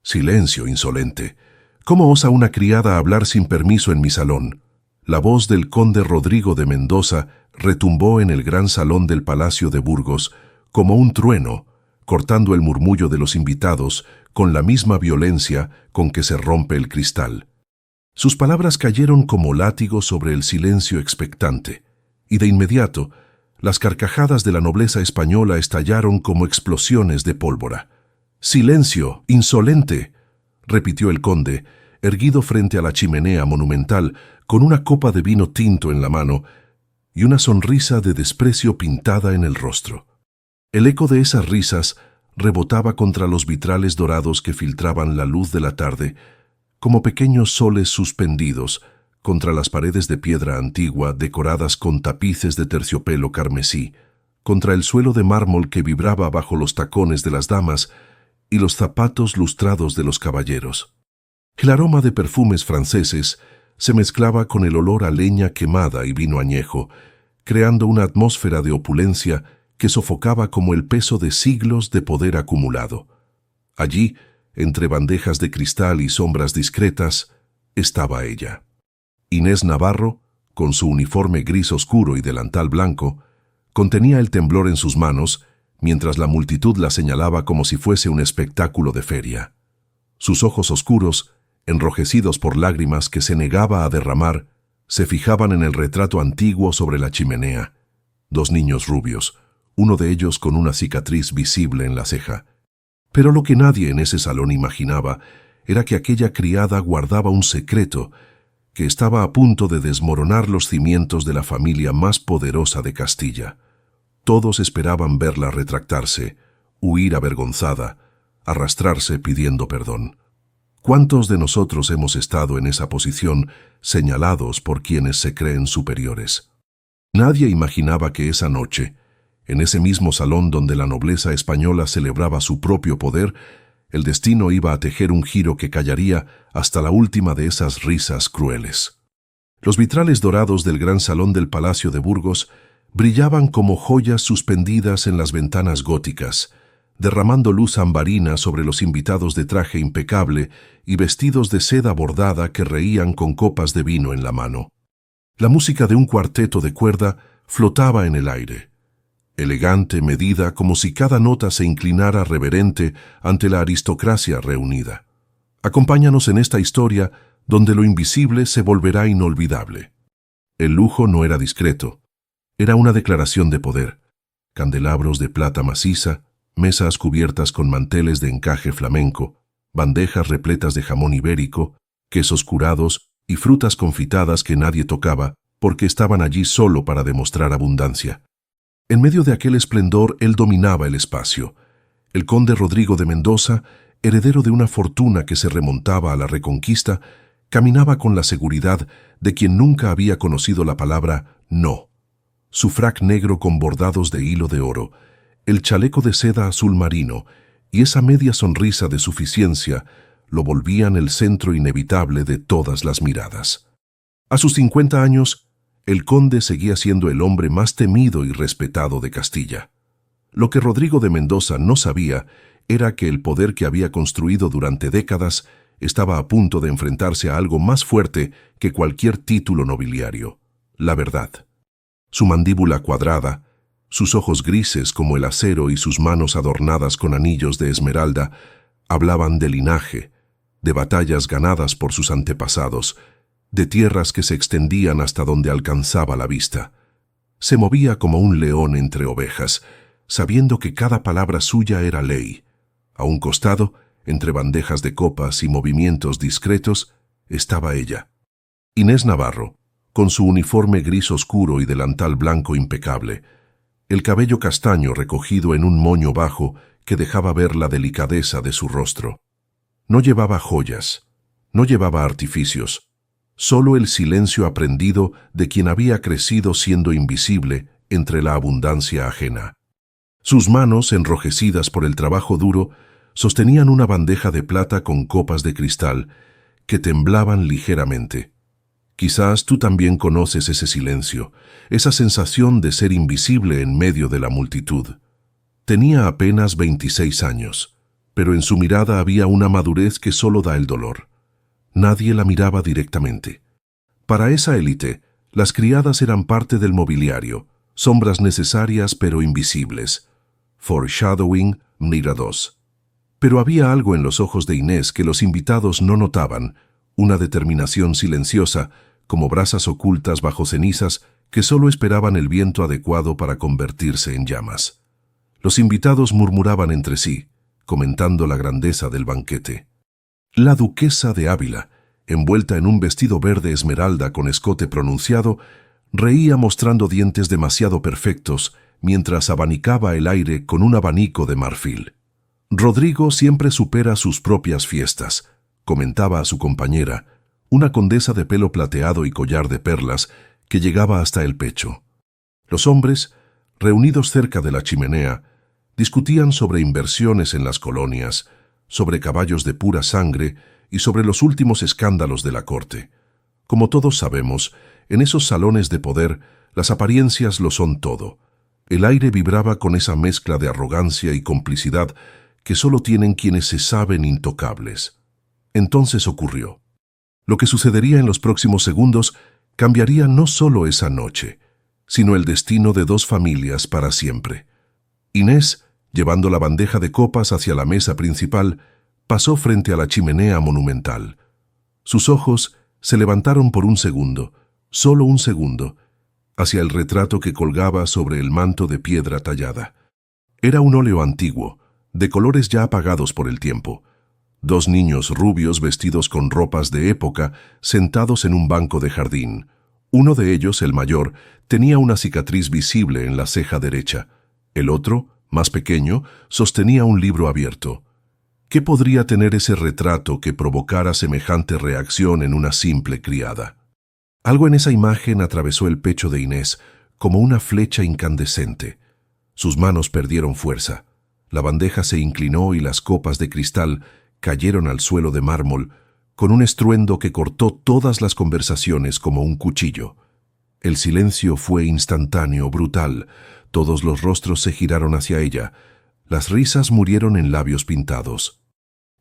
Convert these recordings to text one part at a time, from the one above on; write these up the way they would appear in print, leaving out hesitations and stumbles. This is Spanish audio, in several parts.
«Silencio, insolente. ¿Cómo osa una criada hablar sin permiso en mi salón?» La voz del conde Rodrigo de Mendoza retumbó en el gran salón del Palacio de Burgos como un trueno, cortando el murmullo de los invitados con la misma violencia con que se rompe el cristal. Sus palabras cayeron como látigos sobre el silencio expectante, y de inmediato las carcajadas de la nobleza española estallaron como explosiones de pólvora. «¡Silencio, insolente!», repitió el conde, erguido frente a la chimenea monumental, con una copa de vino tinto en la mano y una sonrisa de desprecio pintada en el rostro. El eco de esas risas rebotaba contra los vitrales dorados que filtraban la luz de la tarde, como pequeños soles suspendidos contra las paredes de piedra antigua decoradas con tapices de terciopelo carmesí, contra el suelo de mármol que vibraba bajo los tacones de las damas y los zapatos lustrados de los caballeros. El aroma de perfumes franceses se mezclaba con el olor a leña quemada y vino añejo, creando una atmósfera de opulencia que sofocaba como el peso de siglos de poder acumulado. Allí, entre bandejas de cristal y sombras discretas, estaba ella. Inés Navarro, con su uniforme gris oscuro y delantal blanco, contenía el temblor en sus manos, mientras la multitud la señalaba como si fuese un espectáculo de feria. Sus ojos oscuros, enrojecidos por lágrimas que se negaba a derramar, se fijaban en el retrato antiguo sobre la chimenea. Dos niños rubios, uno de ellos con una cicatriz visible en la ceja. Pero lo que nadie en ese salón imaginaba era que aquella criada guardaba un secreto que estaba a punto de desmoronar los cimientos de la familia más poderosa de Castilla. Todos esperaban verla retractarse, huir avergonzada, arrastrarse pidiendo perdón. ¿Cuántos de nosotros hemos estado en esa posición, señalados por quienes se creen superiores? Nadie imaginaba que esa noche, en ese mismo salón donde la nobleza española celebraba su propio poder, el destino iba a tejer un giro que callaría hasta la última de esas risas crueles. Los vitrales dorados del gran salón del Palacio de Burgos brillaban como joyas suspendidas en las ventanas góticas, derramando luz ambarina sobre los invitados de traje impecable y vestidos de seda bordada que reían con copas de vino en la mano. La música de un cuarteto de cuerda flotaba en el aire, elegante, medida, como si cada nota se inclinara reverente ante la aristocracia reunida. Acompáñanos en esta historia donde lo invisible se volverá inolvidable. El lujo no era discreto, era una declaración de poder. Candelabros de plata maciza, mesas cubiertas con manteles de encaje flamenco, bandejas repletas de jamón ibérico, quesos curados y frutas confitadas que nadie tocaba porque estaban allí solo para demostrar abundancia. En medio de aquel esplendor él dominaba el espacio. El conde Rodrigo de Mendoza, heredero de una fortuna que se remontaba a la Reconquista, caminaba con la seguridad de quien nunca había conocido la palabra no. Su frac negro con bordados de hilo de oro, el chaleco de seda azul marino y esa media sonrisa de suficiencia lo volvían el centro inevitable de todas las miradas. A sus 50 años, el conde seguía siendo el hombre más temido y respetado de Castilla. Lo que Rodrigo de Mendoza no sabía era que el poder que había construido durante décadas estaba a punto de enfrentarse a algo más fuerte que cualquier título nobiliario: la verdad. Su mandíbula cuadrada, sus ojos grises como el acero y sus manos adornadas con anillos de esmeralda hablaban de linaje, de batallas ganadas por sus antepasados, de tierras que se extendían hasta donde alcanzaba la vista. Se movía como un león entre ovejas, sabiendo que cada palabra suya era ley. A un costado, entre bandejas de copas y movimientos discretos, estaba ella, Inés Navarro, con su uniforme gris oscuro y delantal blanco impecable, el cabello castaño recogido en un moño bajo que dejaba ver la delicadeza de su rostro. No llevaba joyas, no llevaba artificios, solo el silencio aprendido de quien había crecido siendo invisible entre la abundancia ajena. Sus manos, enrojecidas por el trabajo duro, sostenían una bandeja de plata con copas de cristal que temblaban ligeramente. Quizás tú también conoces ese silencio, esa sensación de ser invisible en medio de la multitud. Tenía apenas 26 años, pero en su mirada había una madurez que solo da el dolor. Nadie la miraba directamente. Para esa élite, las criadas eran parte del mobiliario, sombras necesarias pero invisibles. Foreshadowing, Mira 2. Pero había algo en los ojos de Inés que los invitados no notaban, una determinación silenciosa, como brasas ocultas bajo cenizas que solo esperaban el viento adecuado para convertirse en llamas. Los invitados murmuraban entre sí, comentando la grandeza del banquete. La duquesa de Ávila, envuelta en un vestido verde esmeralda con escote pronunciado, reía mostrando dientes demasiado perfectos mientras abanicaba el aire con un abanico de marfil. Rodrigo siempre supera sus propias fiestas, comentaba a su compañera, una condesa de pelo plateado y collar de perlas que llegaba hasta el pecho. Los hombres, reunidos cerca de la chimenea, discutían sobre inversiones en las colonias, sobre caballos de pura sangre y sobre los últimos escándalos de la corte. Como todos sabemos, en esos salones de poder, las apariencias lo son todo. El aire vibraba con esa mezcla de arrogancia y complicidad que solo tienen quienes se saben intocables. Entonces ocurrió. Lo que sucedería en los próximos segundos cambiaría no solo esa noche, sino el destino de dos familias para siempre. Inés, llevando la bandeja de copas hacia la mesa principal, pasó frente a la chimenea monumental. Sus ojos se levantaron por un segundo, solo un segundo, hacia el retrato que colgaba sobre el manto de piedra tallada. Era un óleo antiguo, de colores ya apagados por el tiempo. Dos niños rubios vestidos con ropas de época, sentados en un banco de jardín. Uno de ellos, el mayor, tenía una cicatriz visible en la ceja derecha. El otro, más pequeño, sostenía un libro abierto. ¿Qué podría tener ese retrato que provocara semejante reacción en una simple criada? Algo en esa imagen atravesó el pecho de Inés, como una flecha incandescente. Sus manos perdieron fuerza. La bandeja se inclinó y las copas de cristal cayeron al suelo de mármol, con un estruendo que cortó todas las conversaciones como un cuchillo. El silencio fue instantáneo, brutal. Todos los rostros se giraron hacia ella. Las risas murieron en labios pintados.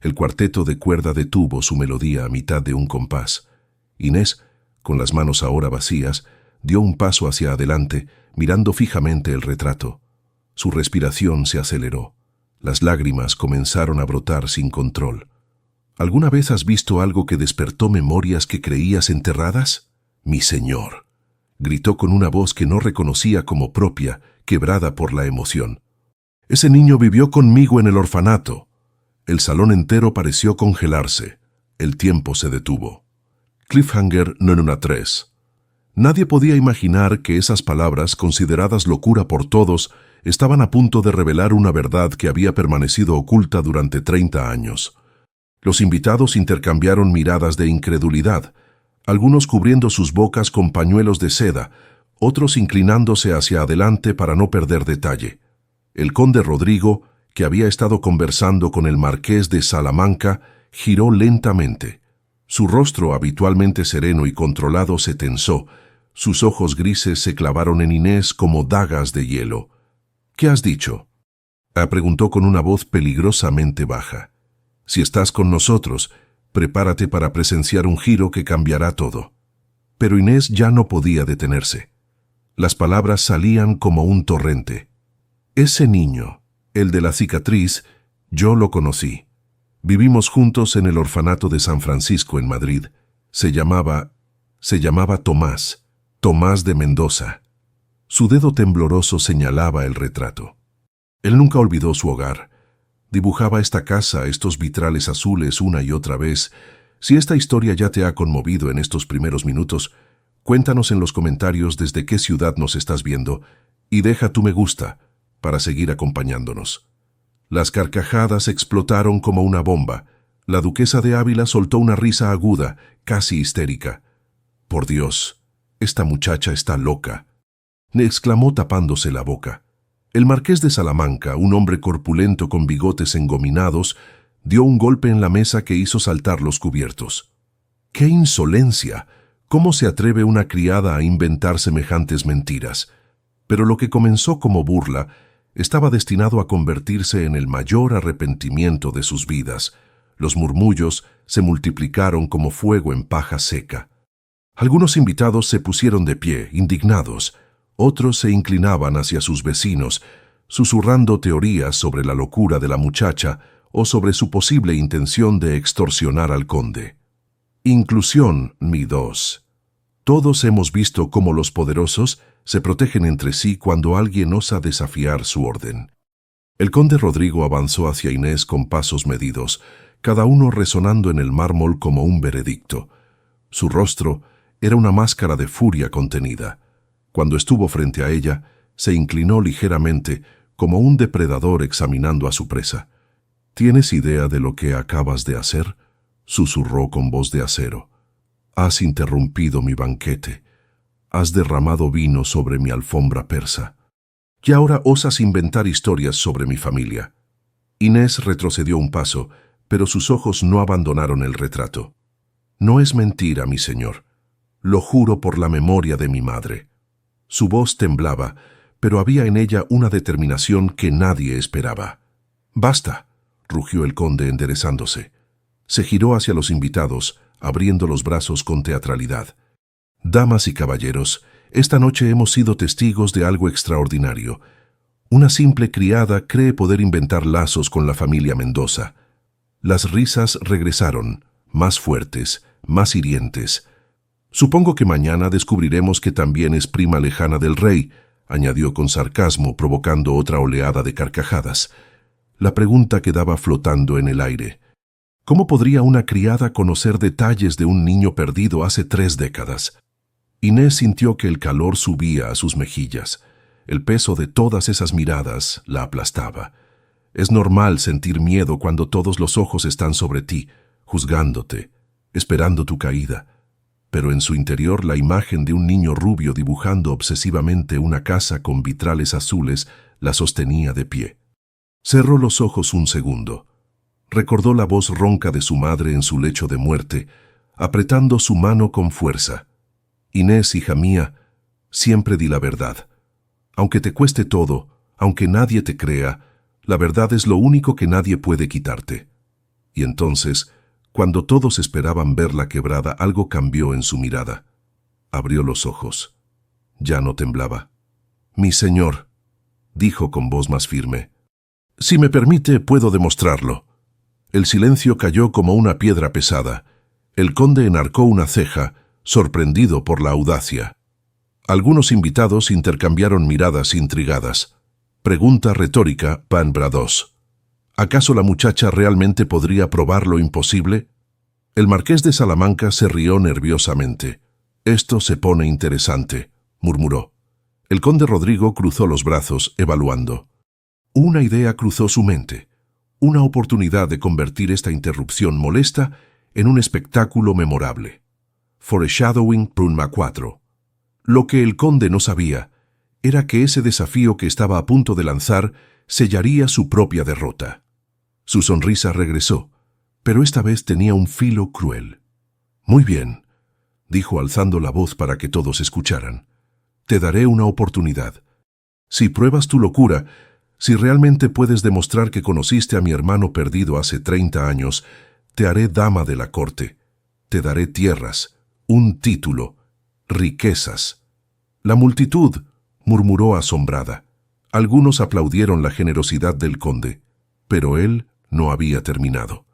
El cuarteto de cuerda detuvo su melodía a mitad de un compás. Inés, con las manos ahora vacías, dio un paso hacia adelante, mirando fijamente el retrato. Su respiración se aceleró. Las lágrimas comenzaron a brotar sin control. ¿Alguna vez has visto algo que despertó memorias que creías enterradas? «Mi señor», gritó con una voz que no reconocía como propia, quebrada por la emoción. «Ese niño vivió conmigo en el orfanato». El salón entero pareció congelarse. El tiempo se detuvo. Cliffhanger no 3. Nadie podía imaginar que esas palabras, consideradas locura por todos, estaban a punto de revelar una verdad que había permanecido oculta durante 30 años. Los invitados intercambiaron miradas de incredulidad, algunos cubriendo sus bocas con pañuelos de seda, otros inclinándose hacia adelante para no perder detalle. El conde Rodrigo, que había estado conversando con el marqués de Salamanca, giró lentamente. Su rostro, habitualmente sereno y controlado, se tensó. Sus ojos grises se clavaron en Inés como dagas de hielo. «¿Qué has dicho?», preguntó con una voz peligrosamente baja. «Si estás con nosotros, prepárate para presenciar un giro que cambiará todo». Pero Inés ya no podía detenerse. Las palabras salían como un torrente. «Ese niño, el de la cicatriz, yo lo conocí. Vivimos juntos en el orfanato de San Francisco en Madrid. Se llamaba Tomás de Mendoza». Su dedo tembloroso señalaba el retrato. Él nunca olvidó su hogar. Dibujaba esta casa, estos vitrales azules una y otra vez. Si esta historia ya te ha conmovido en estos primeros minutos, cuéntanos en los comentarios desde qué ciudad nos estás viendo y deja tu me gusta para seguir acompañándonos. Las carcajadas explotaron como una bomba. La duquesa de Ávila soltó una risa aguda, casi histérica. «Por Dios, esta muchacha está loca», exclamó tapándose la boca. El marqués de Salamanca, un hombre corpulento con bigotes engominados, dio un golpe en la mesa que hizo saltar los cubiertos. «¡Qué insolencia! ¿Cómo se atreve una criada a inventar semejantes mentiras?». Pero lo que comenzó como burla estaba destinado a convertirse en el mayor arrepentimiento de sus vidas. Los murmullos se multiplicaron como fuego en paja seca. Algunos invitados se pusieron de pie, indignados. Otros se inclinaban hacia sus vecinos, susurrando teorías sobre la locura de la muchacha o sobre su posible intención de extorsionar al conde. Inclusión, mi dos. Todos hemos visto cómo los poderosos se protegen entre sí cuando alguien osa desafiar su orden. El conde Rodrigo avanzó hacia Inés con pasos medidos, cada uno resonando en el mármol como un veredicto. Su rostro era una máscara de furia contenida. Cuando estuvo frente a ella, se inclinó ligeramente, como un depredador examinando a su presa. ¿Tienes idea de lo que acabas de hacer?, susurró con voz de acero. Has interrumpido mi banquete. Has derramado vino sobre mi alfombra persa. Y ahora osas inventar historias sobre mi familia. Inés retrocedió un paso, pero sus ojos no abandonaron el retrato. No es mentira, mi señor. Lo juro por la memoria de mi madre. Su voz temblaba, pero había en ella una determinación que nadie esperaba. «Basta», rugió el conde enderezándose. Se giró hacia los invitados, abriendo los brazos con teatralidad. «Damas y caballeros, esta noche hemos sido testigos de algo extraordinario. Una simple criada cree poder inventar lazos con la familia Mendoza». Las risas regresaron, más fuertes, más hirientes. «Supongo que mañana descubriremos que también es prima lejana del rey», añadió con sarcasmo, provocando otra oleada de carcajadas. La pregunta quedaba flotando en el aire. ¿Cómo podría una criada conocer detalles de un niño perdido hace 3 décadas? Inés sintió que el calor subía a sus mejillas. El peso de todas esas miradas la aplastaba. Es normal sentir miedo cuando todos los ojos están sobre ti, juzgándote, esperando tu caída. Pero en su interior la imagen de un niño rubio dibujando obsesivamente una casa con vitrales azules la sostenía de pie. Cerró los ojos un segundo. Recordó la voz ronca de su madre en su lecho de muerte, apretando su mano con fuerza. «Inés, hija mía, siempre di la verdad. Aunque te cueste todo, aunque nadie te crea, la verdad es lo único que nadie puede quitarte». Y entonces, cuando todos esperaban verla quebrada, algo cambió en su mirada. Abrió los ojos. Ya no temblaba. «Mi señor», dijo con voz más firme. «Si me permite, puedo demostrarlo». El silencio cayó como una piedra pesada. El conde enarcó una ceja, sorprendido por la audacia. Algunos invitados intercambiaron miradas intrigadas. Pregunta retórica, pan brados. ¿Acaso la muchacha realmente podría probar lo imposible? El marqués de Salamanca se rió nerviosamente. «Esto se pone interesante», murmuró. El conde Rodrigo cruzó los brazos, evaluando. Una idea cruzó su mente. Una oportunidad de convertir esta interrupción molesta en un espectáculo memorable. Foreshadowing Prunma 4. Lo que el conde no sabía era que ese desafío que estaba a punto de lanzar sellaría su propia derrota. Su sonrisa regresó, pero esta vez tenía un filo cruel. «Muy bien», dijo alzando la voz para que todos escucharan. «Te daré una oportunidad. Si pruebas tu locura, si realmente puedes demostrar que conociste a mi hermano perdido hace 30 años, te haré dama de la corte. Te daré tierras, un título, riquezas». La multitud murmuró asombrada. Algunos aplaudieron la generosidad del conde, pero él no había terminado.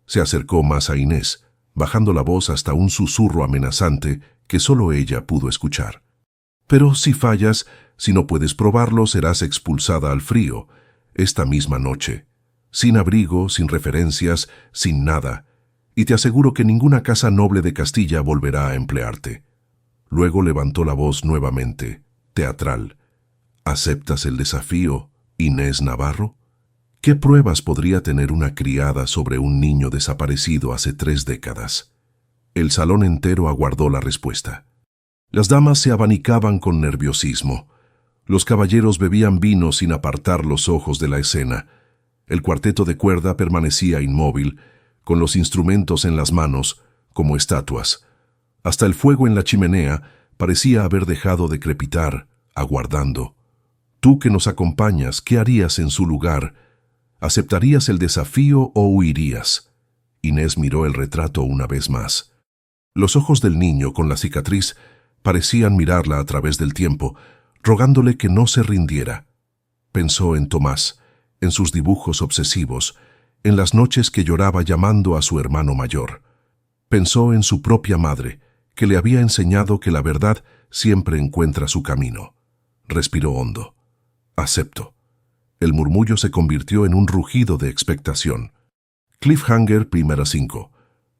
Se acercó más a Inés, bajando la voz hasta un susurro amenazante que solo ella pudo escuchar. «Pero si fallas, si no puedes probarlo, serás expulsada al frío, esta misma noche, sin abrigo, sin referencias, sin nada, y te aseguro que ninguna casa noble de Castilla volverá a emplearte». Luego levantó la voz nuevamente, teatral. «¿Aceptas el desafío, Inés Navarro?» ¿Qué pruebas podría tener una criada sobre un niño desaparecido hace 3 décadas? El salón entero aguardó la respuesta. Las damas se abanicaban con nerviosismo. Los caballeros bebían vino sin apartar los ojos de la escena. El cuarteto de cuerda permanecía inmóvil, con los instrumentos en las manos, como estatuas. Hasta el fuego en la chimenea parecía haber dejado de crepitar, aguardando. Tú que nos acompañas, ¿qué harías en su lugar? ¿Aceptarías el desafío o huirías? Inés miró el retrato una vez más. Los ojos del niño con la cicatriz parecían mirarla a través del tiempo, rogándole que no se rindiera. Pensó en Tomás, en sus dibujos obsesivos, en las noches que lloraba llamando a su hermano mayor. Pensó en su propia madre, que le había enseñado que la verdad siempre encuentra su camino. Respiró hondo. Acepto. El murmullo se convirtió en un rugido de expectación. Cliffhanger, primera 5.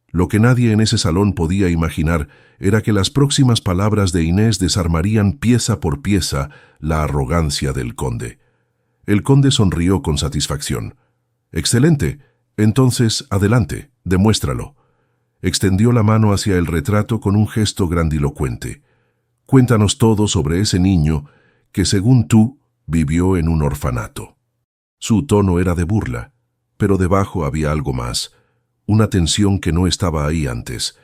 Lo que nadie en ese salón podía imaginar era que las próximas palabras de Inés desarmarían pieza por pieza la arrogancia del conde. El conde sonrió con satisfacción. «Excelente. Entonces, adelante, demuéstralo». Extendió la mano hacia el retrato con un gesto grandilocuente. «Cuéntanos todo sobre ese niño que, según tú, vivió en un orfanato». Su tono era de burla, pero debajo había algo más, una tensión que no estaba ahí antes.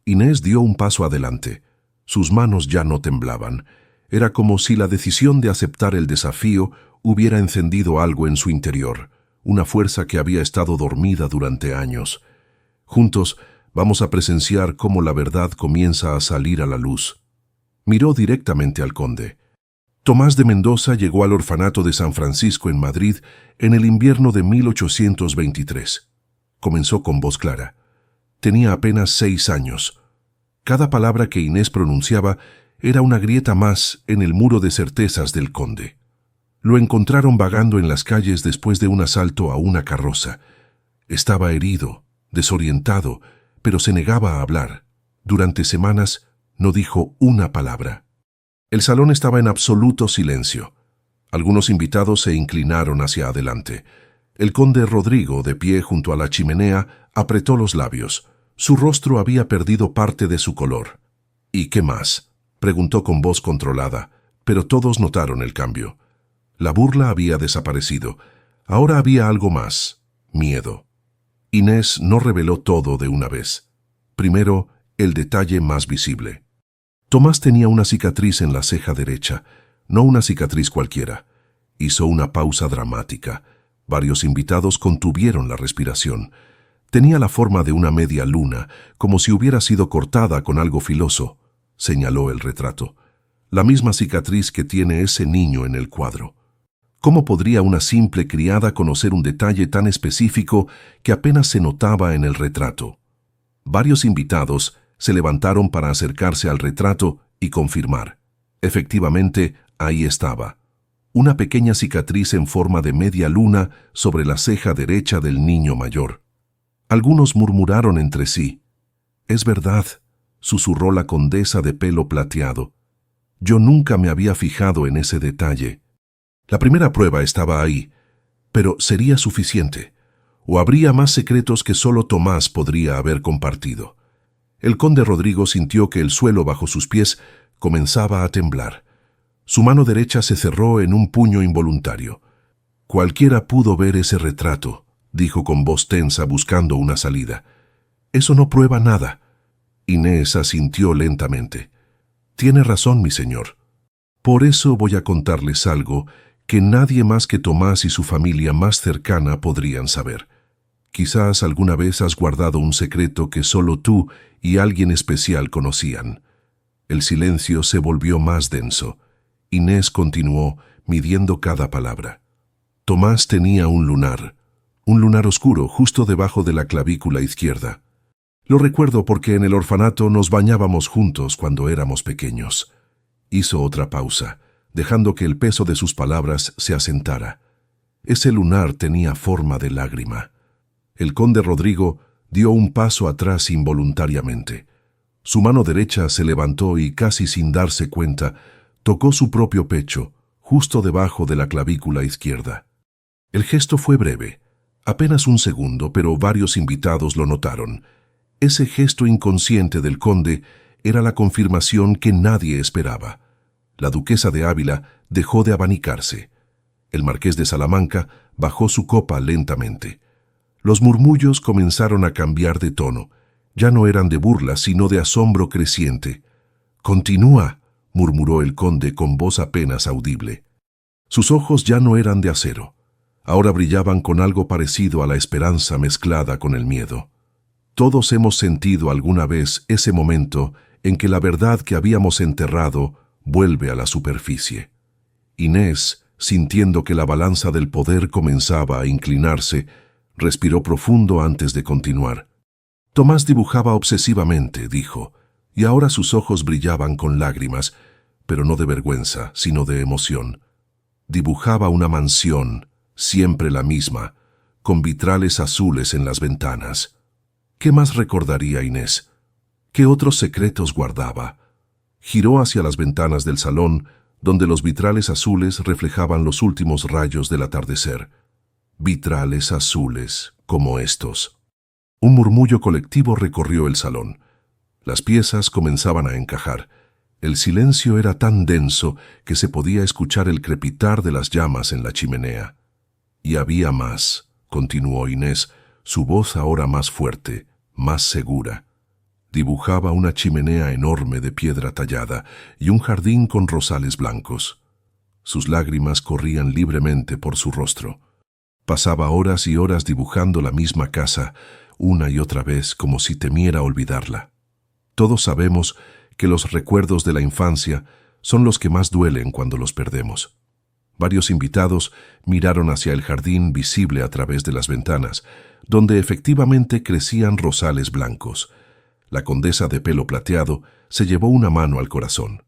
Inés dio un paso adelante. Sus manos ya no temblaban. Era como si la decisión de aceptar el desafío hubiera encendido algo en su interior, una fuerza que había estado dormida durante años. Juntos vamos a presenciar cómo la verdad comienza a salir a la luz. Miró directamente al conde. Tomás de Mendoza llegó al orfanato de San Francisco en Madrid en el invierno de 1823. Comenzó con voz clara. Tenía apenas 6 años. Cada palabra que Inés pronunciaba era una grieta más en el muro de certezas del conde. Lo encontraron vagando en las calles después de un asalto a una carroza. Estaba herido, desorientado, pero se negaba a hablar. Durante semanas no dijo una palabra. El salón estaba en absoluto silencio. Algunos invitados se inclinaron hacia adelante. El conde Rodrigo, de pie junto a la chimenea, apretó los labios. Su rostro había perdido parte de su color. «¿Y qué más?», preguntó con voz controlada, pero todos notaron el cambio. La burla había desaparecido. Ahora había algo más: miedo. Inés no reveló todo de una vez. Primero, el detalle más visible. Tomás tenía una cicatriz en la ceja derecha, no una cicatriz cualquiera. Hizo una pausa dramática. Varios invitados contuvieron la respiración. Tenía la forma de una media luna, como si hubiera sido cortada con algo filoso, señaló el retrato. La misma cicatriz que tiene ese niño en el cuadro. ¿Cómo podría una simple criada conocer un detalle tan específico que apenas se notaba en el retrato? Varios invitados se levantaron para acercarse al retrato y confirmar. Efectivamente, ahí estaba. Una pequeña cicatriz en forma de media luna sobre la ceja derecha del niño mayor. Algunos murmuraron entre sí. «Es verdad», susurró la condesa de pelo plateado. «Yo nunca me había fijado en ese detalle». La primera prueba estaba ahí, pero ¿sería suficiente? ¿O habría más secretos que solo Tomás podría haber compartido? El conde Rodrigo sintió que el suelo bajo sus pies comenzaba a temblar. Su mano derecha se cerró en un puño involuntario. «Cualquiera pudo ver ese retrato», dijo con voz tensa buscando una salida. «Eso no prueba nada». Inés asintió lentamente. «Tiene razón, mi señor. Por eso voy a contarles algo que nadie más que Tomás y su familia más cercana podrían saber. Quizás alguna vez has guardado un secreto que solo tú y alguien especial conocían». El silencio se volvió más denso. Inés continuó, midiendo cada palabra. «Tomás tenía un lunar oscuro justo debajo de la clavícula izquierda. Lo recuerdo porque en el orfanato nos bañábamos juntos cuando éramos pequeños». Hizo otra pausa, dejando que el peso de sus palabras se asentara. Ese lunar tenía forma de lágrima. El conde Rodrigo dio un paso atrás involuntariamente. Su mano derecha se levantó y, casi sin darse cuenta, tocó su propio pecho, justo debajo de la clavícula izquierda. El gesto fue breve, apenas un segundo, pero varios invitados lo notaron. Ese gesto inconsciente del conde era la confirmación que nadie esperaba. La duquesa de Ávila dejó de abanicarse. El marqués de Salamanca bajó su copa lentamente. Los murmullos comenzaron a cambiar de tono. Ya no eran de burla, sino de asombro creciente. «Continúa», murmuró el conde con voz apenas audible. Sus ojos ya no eran de acero. Ahora brillaban con algo parecido a la esperanza mezclada con el miedo. Todos hemos sentido alguna vez ese momento en que la verdad que habíamos enterrado vuelve a la superficie. Inés, sintiendo que la balanza del poder comenzaba a inclinarse, respiró profundo antes de continuar. Tomás dibujaba obsesivamente, dijo, y ahora sus ojos brillaban con lágrimas, pero no de vergüenza, sino de emoción. Dibujaba una mansión, siempre la misma, con vitrales azules en las ventanas. ¿Qué más recordaría Inés? ¿Qué otros secretos guardaba? Giró hacia las ventanas del salón, donde los vitrales azules reflejaban los últimos rayos del atardecer. Vitrales azules, como estos. Un murmullo colectivo recorrió el salón. Las piezas comenzaban a encajar. El silencio era tan denso que se podía escuchar el crepitar de las llamas en la chimenea. Y había más, continuó Inés, su voz ahora más fuerte, más segura. Dibujaba una chimenea enorme de piedra tallada y un jardín con rosales blancos. Sus lágrimas corrían libremente por su rostro. Pasaba horas y horas dibujando la misma casa, una y otra vez como si temiera olvidarla. Todos sabemos que los recuerdos de la infancia son los que más duelen cuando los perdemos. Varios invitados miraron hacia el jardín visible a través de las ventanas, donde efectivamente crecían rosales blancos. La condesa de pelo plateado se llevó una mano al corazón.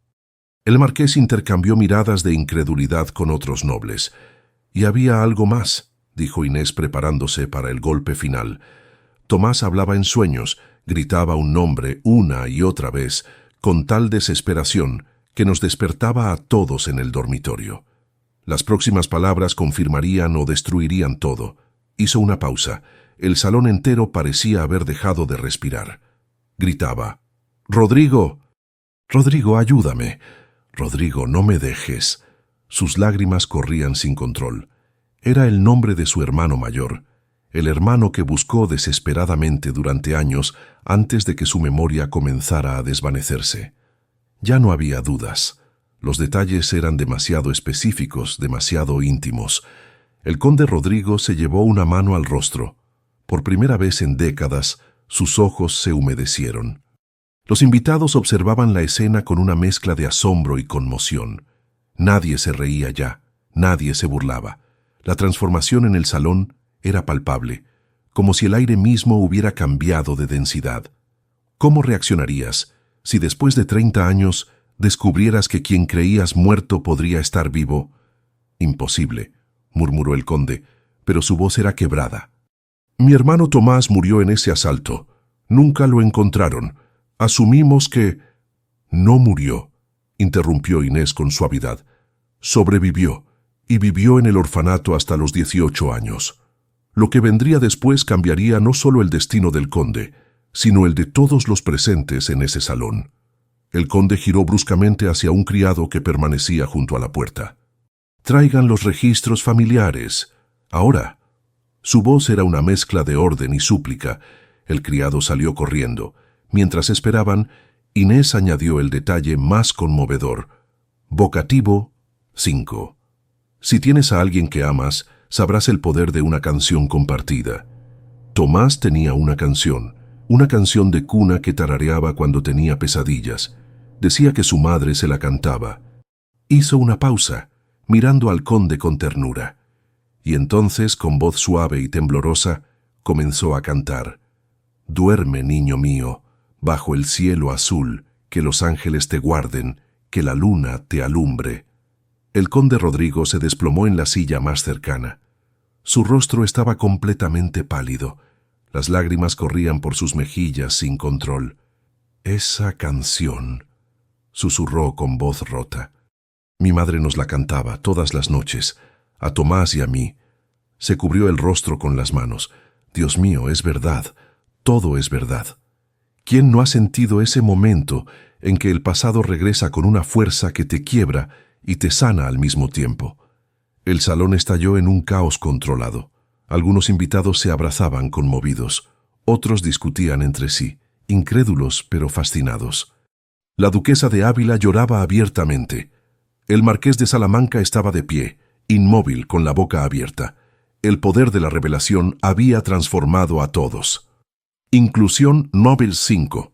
El marqués intercambió miradas de incredulidad con otros nobles. «Y había algo más», dijo Inés preparándose para el golpe final. Tomás hablaba en sueños, gritaba un nombre una y otra vez, con tal desesperación que nos despertaba a todos en el dormitorio. Las próximas palabras confirmarían o destruirían todo. Hizo una pausa. El salón entero parecía haber dejado de respirar. Gritaba: «¡Rodrigo! ¡Rodrigo, ayúdame! ¡Rodrigo, no me dejes!». Sus lágrimas corrían sin control. Era el nombre de su hermano mayor, el hermano que buscó desesperadamente durante años antes de que su memoria comenzara a desvanecerse. Ya no había dudas. Los detalles eran demasiado específicos, demasiado íntimos. El conde Rodrigo se llevó una mano al rostro. Por primera vez en décadas, sus ojos se humedecieron. Los invitados observaban la escena con una mezcla de asombro y conmoción. Nadie se reía ya, nadie se burlaba. La transformación en el salón era palpable, como si el aire mismo hubiera cambiado de densidad. ¿Cómo reaccionarías si después de 30 años descubrieras que quien creías muerto podría estar vivo? «Imposible», murmuró el conde, pero su voz era quebrada. «Mi hermano Tomás murió en ese asalto. Nunca lo encontraron. Asumimos que...». «No murió», interrumpió Inés con suavidad. «Sobrevivió, y vivió en el orfanato hasta los 18 años. Lo que vendría después cambiaría no solo el destino del conde, sino el de todos los presentes en ese salón». El conde giró bruscamente hacia un criado que permanecía junto a la puerta. «Traigan los registros familiares. Ahora». Su voz era una mezcla de orden y súplica. El criado salió corriendo. Mientras esperaban, Inés añadió el detalle más conmovedor. «Vocativo 5. Si tienes a alguien que amas, sabrás el poder de una canción compartida». Tomás tenía una canción de cuna que tarareaba cuando tenía pesadillas. Decía que su madre se la cantaba. Hizo una pausa, mirando al conde con ternura. Y entonces, con voz suave y temblorosa, comenzó a cantar: «Duerme, niño mío, bajo el cielo azul, que los ángeles te guarden, que la luna te alumbre». El conde Rodrigo se desplomó en la silla más cercana. Su rostro estaba completamente pálido. Las lágrimas corrían por sus mejillas sin control. «Esa canción», susurró con voz rota. «Mi madre nos la cantaba todas las noches, a Tomás y a mí». Se cubrió el rostro con las manos. «Dios mío, es verdad, todo es verdad». ¿Quién no ha sentido ese momento en que el pasado regresa con una fuerza que te quiebra y te sana al mismo tiempo? El salón estalló en un caos controlado. Algunos invitados se abrazaban conmovidos, otros discutían entre sí, incrédulos pero fascinados. La duquesa de Ávila lloraba abiertamente. El marqués de Salamanca estaba de pie, inmóvil con la boca abierta. El poder de la revelación había transformado a todos. Inclusión Nobel 5.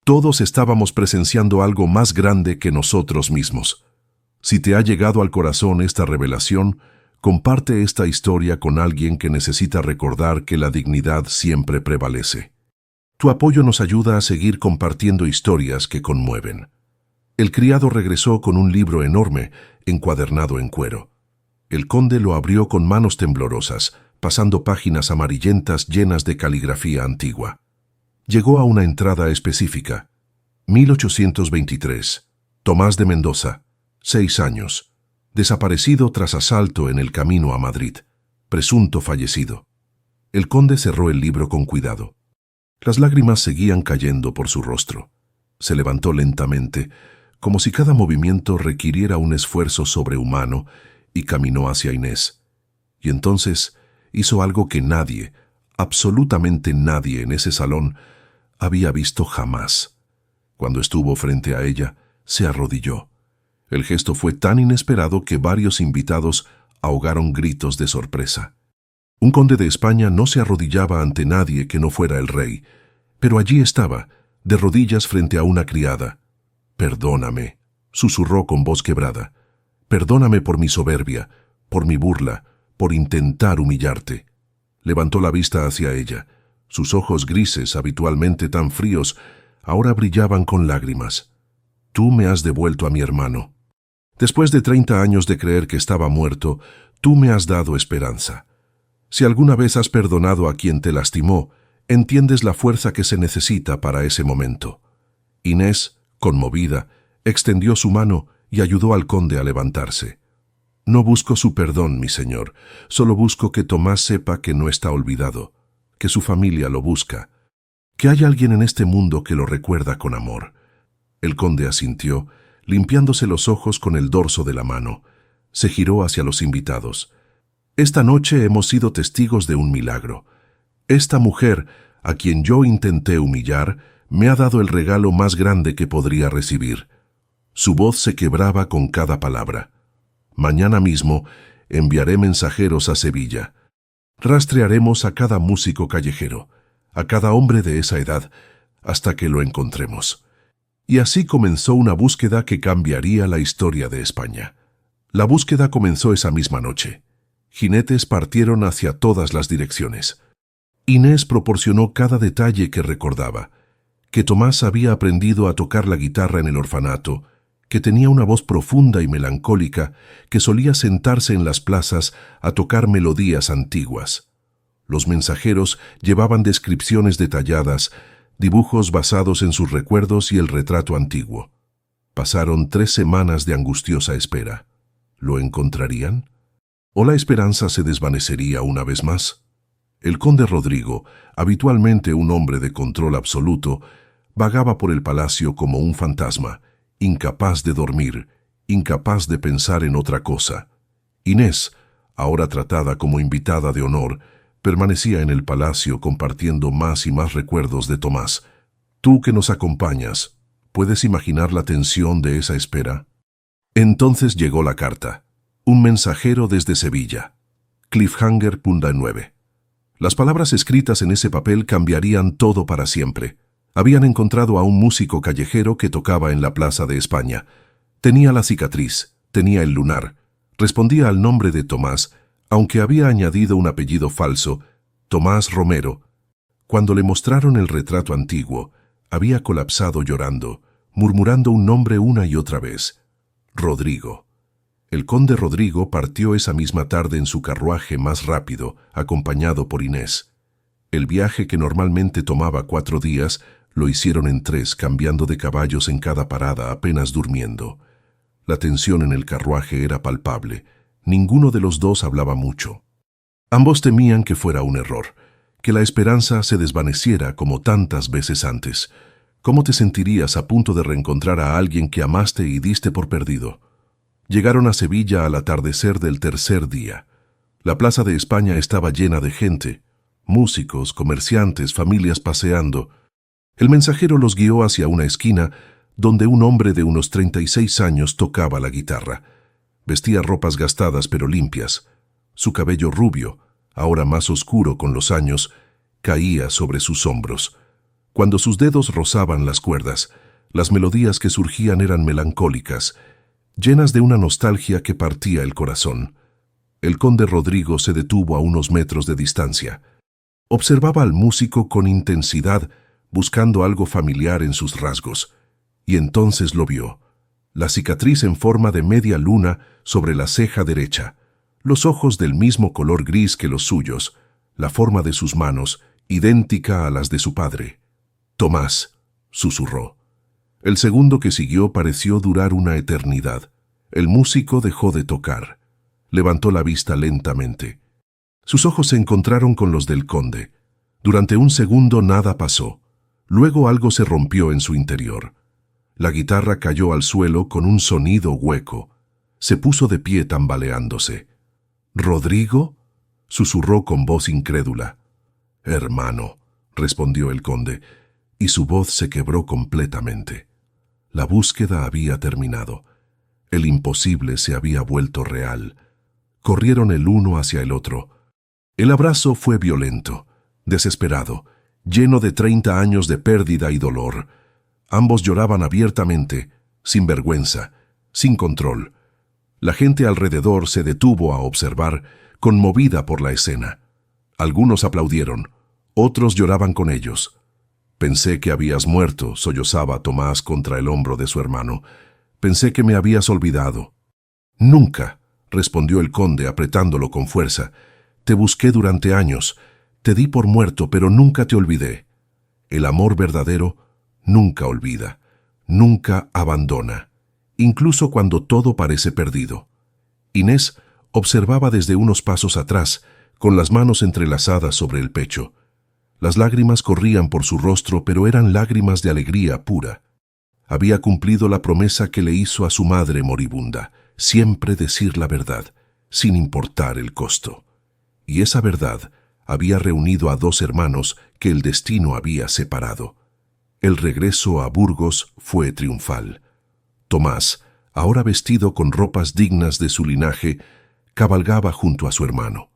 Todos estábamos presenciando algo más grande que nosotros mismos. Si te ha llegado al corazón esta revelación, comparte esta historia con alguien que necesita recordar que la dignidad siempre prevalece. Tu apoyo nos ayuda a seguir compartiendo historias que conmueven. El criado regresó con un libro enorme, encuadernado en cuero. El conde lo abrió con manos temblorosas, pasando páginas amarillentas llenas de caligrafía antigua. Llegó a una entrada específica. 1823. Tomás de Mendoza, 6 años. Desaparecido tras asalto en el camino a Madrid. Presunto fallecido. El conde cerró el libro con cuidado. Las lágrimas seguían cayendo por su rostro. Se levantó lentamente, como si cada movimiento requiriera un esfuerzo sobrehumano, y caminó hacia Inés. Y entonces hizo algo que nadie, absolutamente nadie en ese salón, había visto jamás. Cuando estuvo frente a ella, se arrodilló. El gesto fue tan inesperado que varios invitados ahogaron gritos de sorpresa. Un conde de España no se arrodillaba ante nadie que no fuera el rey, pero allí estaba, de rodillas frente a una criada. «Perdóname», susurró con voz quebrada. «Perdóname por mi soberbia, por mi burla, por intentar humillarte». Levantó la vista hacia ella. Sus ojos grises, habitualmente tan fríos, ahora brillaban con lágrimas. «Tú me has devuelto a mi hermano. Después de 30 años de creer que estaba muerto, tú me has dado esperanza. Si alguna vez has perdonado a quien te lastimó, entiendes la fuerza que se necesita para ese momento». Inés, conmovida, extendió su mano y ayudó al conde a levantarse. «No busco su perdón, mi señor, solo busco que Tomás sepa que no está olvidado, que su familia lo busca, que hay alguien en este mundo que lo recuerda con amor». El conde asintió, limpiándose los ojos con el dorso de la mano. Se giró hacia los invitados. «Esta noche hemos sido testigos de un milagro. Esta mujer, a quien yo intenté humillar, me ha dado el regalo más grande que podría recibir». Su voz se quebraba con cada palabra. «Mañana mismo enviaré mensajeros a Sevilla. Rastrearemos a cada músico callejero, a cada hombre de esa edad, hasta que lo encontremos». Y así comenzó una búsqueda que cambiaría la historia de España. La búsqueda comenzó esa misma noche. Jinetes partieron hacia todas las direcciones. Inés proporcionó cada detalle que recordaba: que Tomás había aprendido a tocar la guitarra en el orfanato, que tenía una voz profunda y melancólica, que solía sentarse en las plazas a tocar melodías antiguas. Los mensajeros llevaban descripciones detalladas, dibujos basados en sus recuerdos y el retrato antiguo. Pasaron 3 semanas de angustiosa espera. ¿Lo encontrarían? ¿O la esperanza se desvanecería una vez más? El conde Rodrigo, habitualmente un hombre de control absoluto, vagaba por el palacio como un fantasma, incapaz de dormir, incapaz de pensar en otra cosa. Inés, ahora tratada como invitada de honor, permanecía en el palacio compartiendo más y más recuerdos de Tomás. Tú que nos acompañas, ¿puedes imaginar la tensión de esa espera? Entonces llegó la carta. Un mensajero desde Sevilla. Cliffhanger punta 9. Las palabras escritas en ese papel cambiarían todo para siempre. Habían encontrado a un músico callejero que tocaba en la Plaza de España. Tenía la cicatriz, tenía el lunar, respondía al nombre de Tomás, aunque había añadido un apellido falso, Tomás Romero. Cuando le mostraron el retrato antiguo, había colapsado llorando, murmurando un nombre una y otra vez: Rodrigo. El conde Rodrigo partió esa misma tarde en su carruaje más rápido, acompañado por Inés. El viaje que normalmente tomaba 4 días, lo hicieron en 3, cambiando de caballos en cada parada, apenas durmiendo. La tensión en el carruaje era palpable. Ninguno de los dos hablaba mucho. Ambos temían que fuera un error, que la esperanza se desvaneciera como tantas veces antes. ¿Cómo te sentirías a punto de reencontrar a alguien que amaste y diste por perdido? Llegaron a Sevilla al atardecer del 3er día. La Plaza de España estaba llena de gente, músicos, comerciantes, familias paseando. El mensajero los guió hacia una esquina donde un hombre de unos 36 años tocaba la guitarra. Vestía ropas gastadas pero limpias. Su cabello rubio, ahora más oscuro con los años, caía sobre sus hombros. Cuando sus dedos rozaban las cuerdas, las melodías que surgían eran melancólicas, llenas de una nostalgia que partía el corazón. El conde Rodrigo se detuvo a unos metros de distancia. Observaba al músico con intensidad, buscando algo familiar en sus rasgos, y entonces lo vio. La cicatriz en forma de media luna sobre la ceja derecha, los ojos del mismo color gris que los suyos, la forma de sus manos, idéntica a las de su padre. «Tomás», susurró. El segundo que siguió pareció durar una eternidad. El músico dejó de tocar. Levantó la vista lentamente. Sus ojos se encontraron con los del conde. Durante un segundo nada pasó. Luego algo se rompió en su interior. La guitarra cayó al suelo con un sonido hueco. Se puso de pie tambaleándose. «¿Rodrigo?», susurró con voz incrédula. «Hermano», respondió el conde, y su voz se quebró completamente. La búsqueda había terminado. El imposible se había vuelto real. Corrieron el uno hacia el otro. El abrazo fue violento, desesperado, lleno de 30 años de pérdida y dolor. Ambos lloraban abiertamente, sin vergüenza, sin control. La gente alrededor se detuvo a observar, conmovida por la escena. Algunos aplaudieron, otros lloraban con ellos. «Pensé que habías muerto», sollozaba Tomás contra el hombro de su hermano. «Pensé que me habías olvidado». «Nunca», respondió el conde apretándolo con fuerza. «Te busqué durante años, te di por muerto, pero nunca te olvidé. El amor verdadero nunca olvida, nunca abandona, incluso cuando todo parece perdido». Inés observaba desde unos pasos atrás, con las manos entrelazadas sobre el pecho. Las lágrimas corrían por su rostro, pero eran lágrimas de alegría pura. Había cumplido la promesa que le hizo a su madre moribunda, siempre decir la verdad, sin importar el costo. Y esa verdad había reunido a dos hermanos que el destino había separado. El regreso a Burgos fue triunfal. Tomás, ahora vestido con ropas dignas de su linaje, cabalgaba junto a su hermano.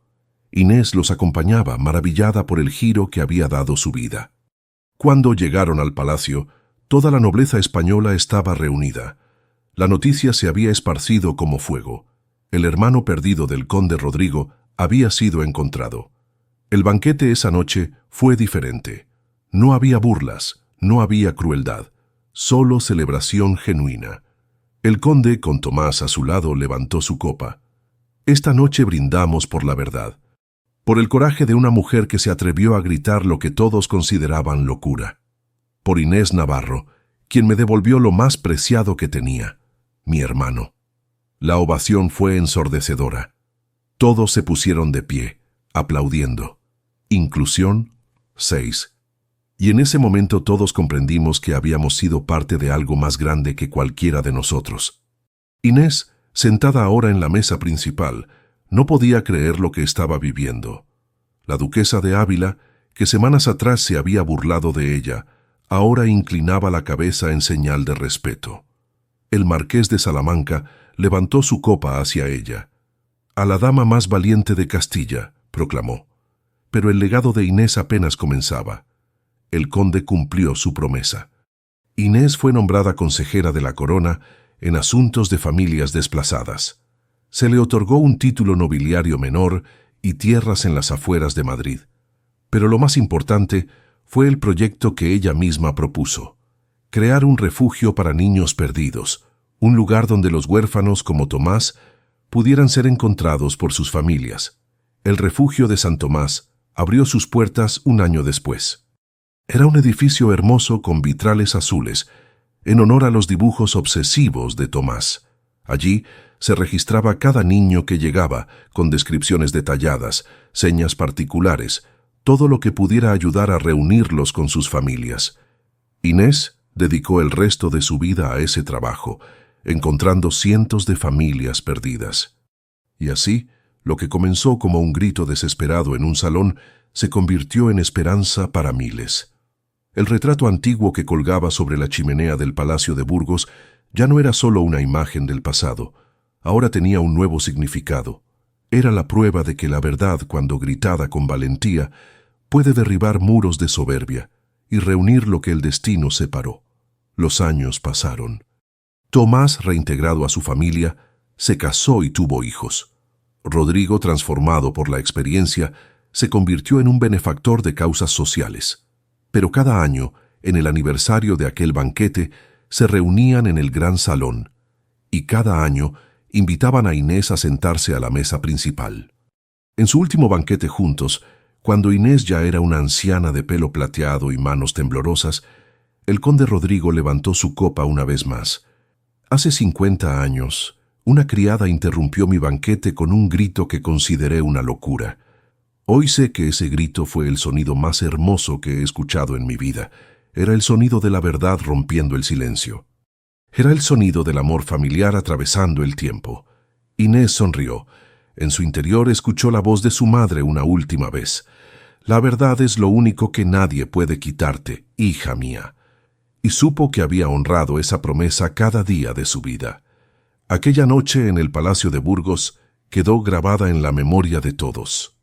Inés los acompañaba, maravillada por el giro que había dado su vida. Cuando llegaron al palacio, toda la nobleza española estaba reunida. La noticia se había esparcido como fuego. El hermano perdido del conde Rodrigo había sido encontrado. El banquete esa noche fue diferente. No había burlas, no había crueldad, solo celebración genuina. El conde, con Tomás a su lado, levantó su copa. «Esta noche brindamos por la verdad, por el coraje de una mujer que se atrevió a gritar lo que todos consideraban locura. Por Inés Navarro, quien me devolvió lo más preciado que tenía, mi hermano». La ovación fue ensordecedora. Todos se pusieron de pie, aplaudiendo. Inclusión 6. Y en ese momento todos comprendimos que habíamos sido parte de algo más grande que cualquiera de nosotros. Inés, sentada ahora en la mesa principal, no podía creer lo que estaba viviendo. La duquesa de Ávila, que semanas atrás se había burlado de ella, ahora inclinaba la cabeza en señal de respeto. El marqués de Salamanca levantó su copa hacia ella. «A la dama más valiente de Castilla», proclamó. Pero el legado de Inés apenas comenzaba. El conde cumplió su promesa. Inés fue nombrada consejera de la corona en asuntos de familias desplazadas. Se le otorgó un título nobiliario menor y tierras en las afueras de Madrid. Pero lo más importante fue el proyecto que ella misma propuso: crear un refugio para niños perdidos, un lugar donde los huérfanos como Tomás pudieran ser encontrados por sus familias. El refugio de San Tomás abrió sus puertas un año después. Era un edificio hermoso con vitrales azules, en honor a los dibujos obsesivos de Tomás. Allí se registraba cada niño que llegaba, con descripciones detalladas, señas particulares, todo lo que pudiera ayudar a reunirlos con sus familias. Inés dedicó el resto de su vida a ese trabajo, encontrando cientos de familias perdidas. Y así, lo que comenzó como un grito desesperado en un salón se convirtió en esperanza para miles. El retrato antiguo que colgaba sobre la chimenea del Palacio de Burgos ya no era solo una imagen del pasado. ahora tenía un nuevo significado. Era la prueba de que la verdad, cuando gritada con valentía, puede derribar muros de soberbia y reunir lo que el destino separó. Los años pasaron. Tomás, reintegrado a su familia, se casó y tuvo hijos. Rodrigo, transformado por la experiencia, se convirtió en un benefactor de causas sociales. Pero cada año, en el aniversario de aquel banquete, se reunían en el gran salón, y cada año invitaban a Inés a sentarse a la mesa principal. En su último banquete juntos, cuando Inés ya era una anciana de pelo plateado y manos temblorosas, el conde Rodrigo levantó su copa una vez más. Hace 50 años, una criada interrumpió mi banquete con un grito que consideré una locura. Hoy sé que ese grito fue el sonido más hermoso que he escuchado en mi vida. Era el sonido de la verdad rompiendo el silencio. Era el sonido del amor familiar atravesando el tiempo. Inés sonrió. En su interior escuchó la voz de su madre una última vez. La verdad es lo único que nadie puede quitarte, hija mía. Y supo que había honrado esa promesa cada día de su vida. Aquella noche en el Palacio de Burgos quedó grabada en la memoria de todos.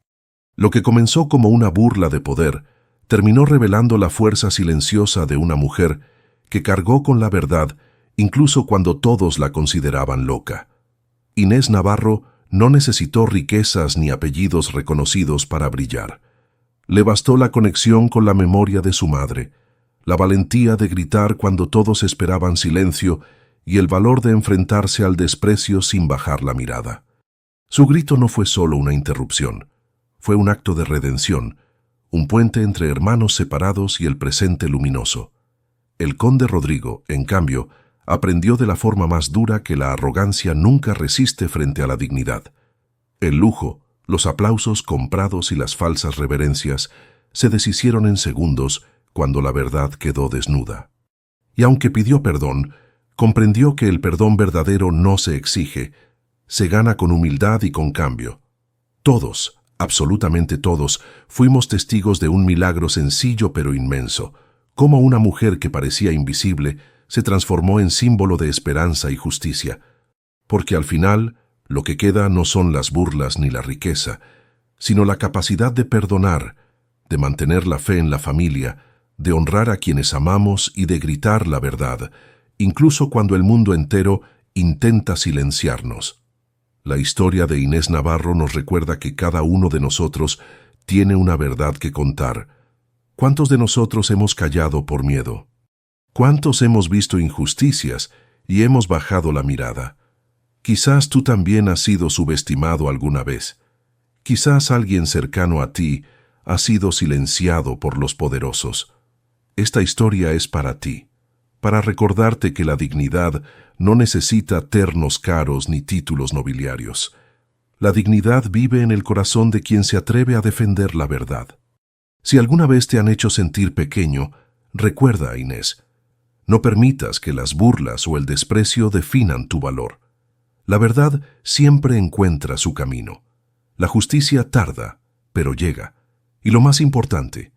Lo que comenzó como una burla de poder, terminó revelando la fuerza silenciosa de una mujer que cargó con la verdad incluso cuando todos la consideraban loca. Inés Navarro no necesitó riquezas ni apellidos reconocidos para brillar. Le bastó la conexión con la memoria de su madre, la valentía de gritar cuando todos esperaban silencio y el valor de enfrentarse al desprecio sin bajar la mirada. Su grito no fue solo una interrupción, fue un acto de redención, un puente entre hermanos separados y el presente luminoso. El conde Rodrigo, en cambio, aprendió de la forma más dura que la arrogancia nunca resiste frente a la dignidad. El lujo, los aplausos comprados y las falsas reverencias se deshicieron en segundos cuando la verdad quedó desnuda. Y aunque pidió perdón, comprendió que el perdón verdadero no se exige, se gana con humildad y con cambio. Todos, absolutamente todos, fuimos testigos de un milagro sencillo pero inmenso, cómo una mujer que parecía invisible se transformó en símbolo de esperanza y justicia, porque al final lo que queda no son las burlas ni la riqueza, sino la capacidad de perdonar, de mantener la fe en la familia, de honrar a quienes amamos y de gritar la verdad, incluso cuando el mundo entero intenta silenciarnos. La historia de Inés Navarro nos recuerda que cada uno de nosotros tiene una verdad que contar. ¿Cuántos de nosotros hemos callado por miedo? ¿Cuántos hemos visto injusticias y hemos bajado la mirada? Quizás tú también has sido subestimado alguna vez. Quizás alguien cercano a ti ha sido silenciado por los poderosos. Esta historia es para ti, para recordarte que la dignidad no necesita ternos caros ni títulos nobiliarios. La dignidad vive en el corazón de quien se atreve a defender la verdad. Si alguna vez te han hecho sentir pequeño, recuerda, Inés, no permitas que las burlas o el desprecio definan tu valor. La verdad siempre encuentra su camino. La justicia tarda, pero llega. Y lo más importante,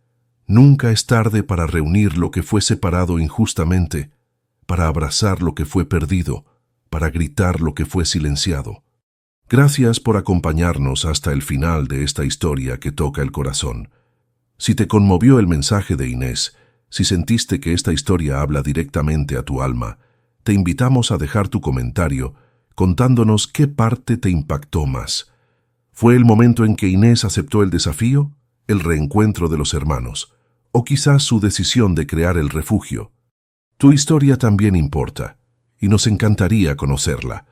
nunca es tarde para reunir lo que fue separado injustamente, para abrazar lo que fue perdido, para gritar lo que fue silenciado. Gracias por acompañarnos hasta el final de esta historia que toca el corazón. Si te conmovió el mensaje de Inés, si sentiste que esta historia habla directamente a tu alma, te invitamos a dejar tu comentario contándonos qué parte te impactó más. ¿Fue el momento en que Inés aceptó el desafío, el reencuentro de los hermanos, o quizás su decisión de crear el refugio? Tu historia también importa, y nos encantaría conocerla.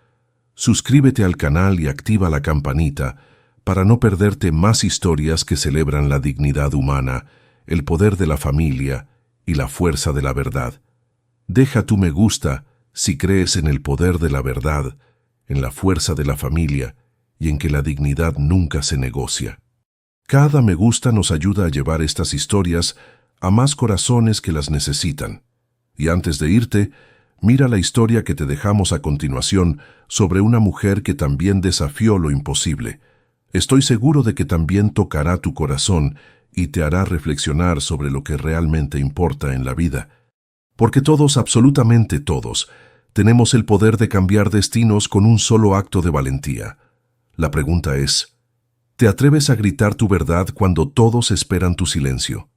Suscríbete al canal y activa la campanita para no perderte más historias que celebran la dignidad humana, el poder de la familia y la fuerza de la verdad. Deja tu me gusta si crees en el poder de la verdad, en la fuerza de la familia y en que la dignidad nunca se negocia. Cada me gusta nos ayuda a llevar estas historias a más corazones que las necesitan. Y antes de irte, mira la historia que te dejamos a continuación sobre una mujer que también desafió lo imposible. Estoy seguro de que también tocará tu corazón y te hará reflexionar sobre lo que realmente importa en la vida. Porque todos, absolutamente todos, tenemos el poder de cambiar destinos con un solo acto de valentía. La pregunta es, ¿te atreves a gritar tu verdad cuando todos esperan tu silencio?